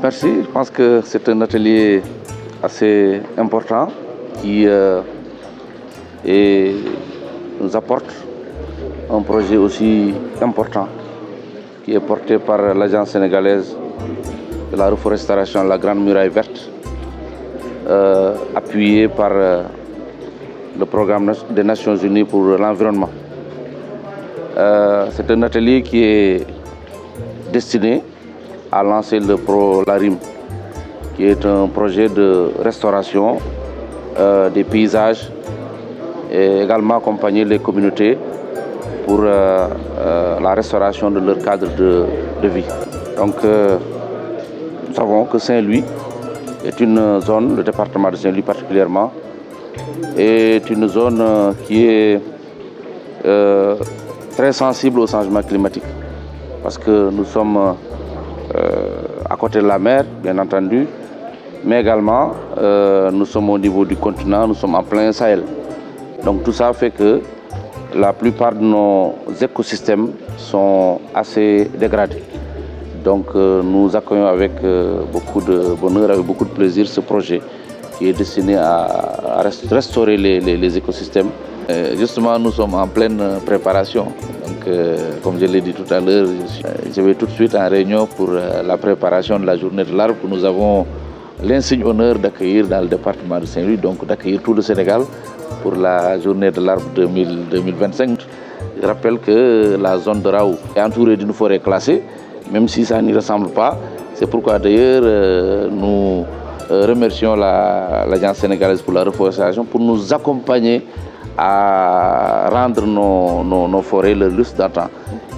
Merci, je pense que c'est un atelier assez important qui nous apporte un projet aussi important qui est porté par l'Agence sénégalaise de la reforestation, la Grande Muraille Verte, appuyé par le programme des Nations Unies pour l'environnement. C'est un atelier qui est destiné à lancer l'ARIM, qui est un projet de restauration des paysages et également accompagner les communautés pour la restauration de leur cadre de vie. Donc nous savons que Saint-Louis est une zone, le département de Saint-Louis particulièrement, est une zone qui est très sensible au changement climatique parce que nous sommes à côté de la mer, bien entendu, mais également nous sommes au niveau du continent, nous sommes en plein Sahel. Donc tout ça fait que la plupart de nos écosystèmes sont assez dégradés. Donc nous accueillons avec beaucoup de bonheur, avec beaucoup de plaisir ce projet qui est destiné à restaurer les écosystèmes. Justement, nous sommes en pleine préparation. Donc, comme je l'ai dit tout à l'heure, je vais tout de suite en réunion pour la préparation de la journée de l'arbre. Nous avons l'insigne honneur d'accueillir dans le département de Saint-Louis, donc d'accueillir tout le Sénégal pour la journée de l'arbre 2025. Je rappelle que la zone de Raou est entourée d'une forêt classée, même si ça n'y ressemble pas. C'est pourquoi d'ailleurs nous remercions l'Agence sénégalaise pour la reforestation pour nous accompagner à rendre nos forêts leur lustre d'antan.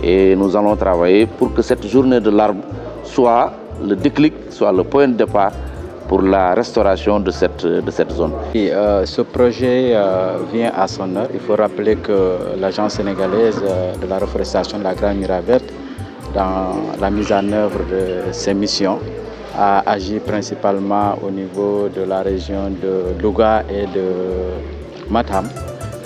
Et nous allons travailler pour que cette journée de l'arbre soit le déclic, soit le point de départ pour la restauration de cette zone. Et, ce projet vient à son heure. Il faut rappeler que l'Agence sénégalaise de la reforestation de la Grande Muraille Verte, dans la mise en œuvre de ses missions, a agi principalement au niveau de la région de Louga et de Matam.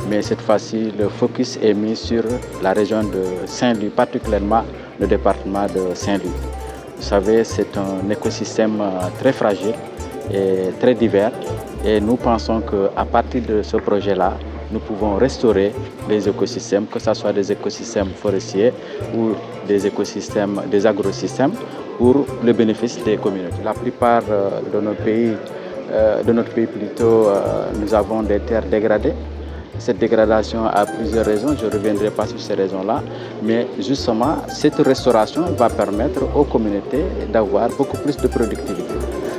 Mais cette fois-ci, le focus est mis sur la région de Saint-Louis, particulièrement le département de Saint-Louis. Vous savez, c'est un écosystème très fragile et très divers. Et nous pensons qu'à partir de ce projet-là, nous pouvons restaurer les écosystèmes, que ce soit des écosystèmes forestiers ou des écosystèmes, des agrosystèmes, pour le bénéfice des communautés. La plupart de notre pays plutôt, nous avons des terres dégradées. Cette dégradation a plusieurs raisons, je ne reviendrai pas sur ces raisons-là, mais justement, cette restauration va permettre aux communautés d'avoir beaucoup plus de productivité.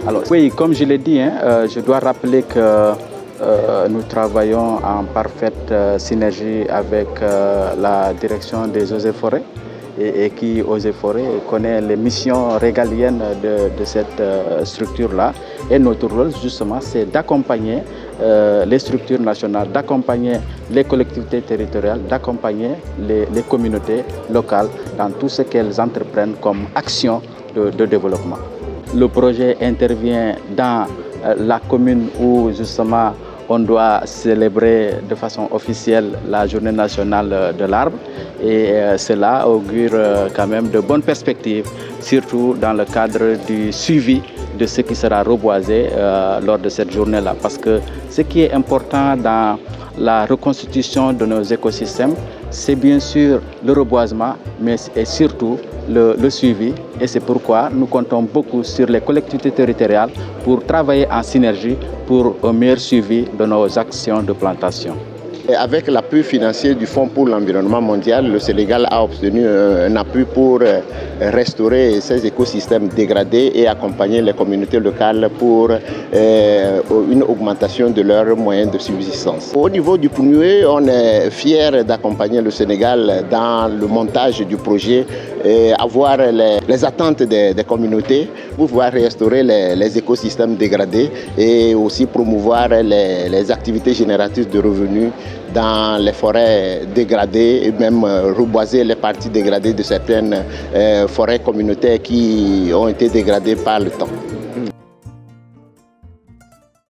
Alors, oui, comme je l'ai dit, je dois rappeler que nous travaillons en parfaite synergie avec la direction des eaux et forêts et qui, eaux et forêts, connaît les missions régaliennes de cette structure-là. Et notre rôle, justement, c'est d'accompagner les structures nationales, d'accompagner les collectivités territoriales, d'accompagner les communautés locales dans tout ce qu'elles entreprennent comme action de développement. Le projet intervient dans la commune où, justement, on doit célébrer de façon officielle la journée nationale de l'arbre et cela augure quand même de bonnes perspectives, surtout dans le cadre du suivi de ce qui sera reboisé lors de cette journée-là. Parce que ce qui est important dans la reconstitution de nos écosystèmes, c'est bien sûr le reboisement, mais surtout le suivi. Et c'est pourquoi nous comptons beaucoup sur les collectivités territoriales pour travailler en synergie pour un meilleur suivi de nos actions de plantation. Et avec l'appui financier du Fonds pour l'environnement mondial, le Sénégal a obtenu un appui pour restaurer ces écosystèmes dégradés et accompagner les communautés locales pour une augmentation de leurs moyens de subsistance. Au niveau du PNUE, on est fiers d'accompagner le Sénégal dans le montage du projet et avoir les attentes des communautés pour pouvoir restaurer les écosystèmes dégradés et aussi promouvoir les activités génératrices de revenus dans les forêts dégradées et même reboiser les parties dégradées de certaines forêts communautaires qui ont été dégradées par le temps.